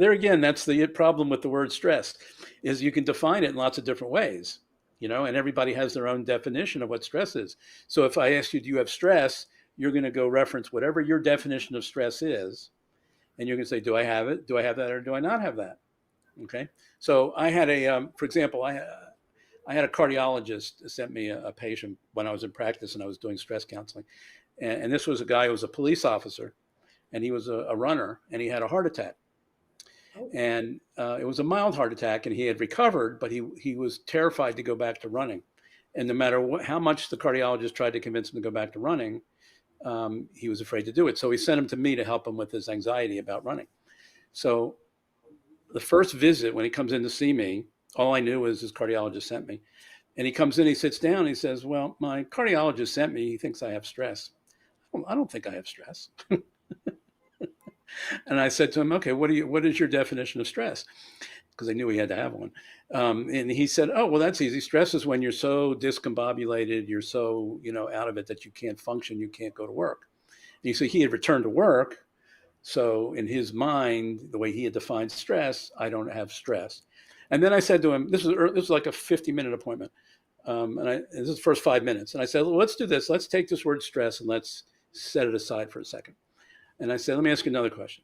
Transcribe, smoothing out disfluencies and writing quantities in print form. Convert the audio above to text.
There again, that's the problem with the word stress, is you can define it in lots of different ways, and everybody has their own definition of what stress is. So if I ask you, do you have stress? You're going to go reference whatever your definition of stress is, and you're going to say, do I have it? Do I have that, or do I not have that? Okay. So I had for example, I had a cardiologist sent me a patient when I was in practice and I was doing stress counseling, and this was a guy who was a police officer, and he was a runner, and he had a heart attack. Oh, And it was a mild heart attack, and he had recovered, but he was terrified to go back to running. And no matter how much the cardiologist tried to convince him to go back to running, he was afraid to do it. So he sent him to me to help him with his anxiety about running. So the first visit, when he comes in to see me, all I knew was his cardiologist sent me. And he comes in, he sits down, he says, well, my cardiologist sent me, he thinks I have stress. I don't think I have stress. And I said to him, okay, what is your definition of stress? Because I knew he had to have one. And he said, oh, well, that's easy. Stress is when you're so discombobulated, you're so, out of it that you can't function, you can't go to work. And you see, he had returned to work. So in his mind, the way he had defined stress, I don't have stress. And then I said to him, this was like a 50-minute appointment. This is the first 5 minutes. And I said, well, let's do this. Let's take this word stress and let's set it aside for a second. And I said, let me ask you another question.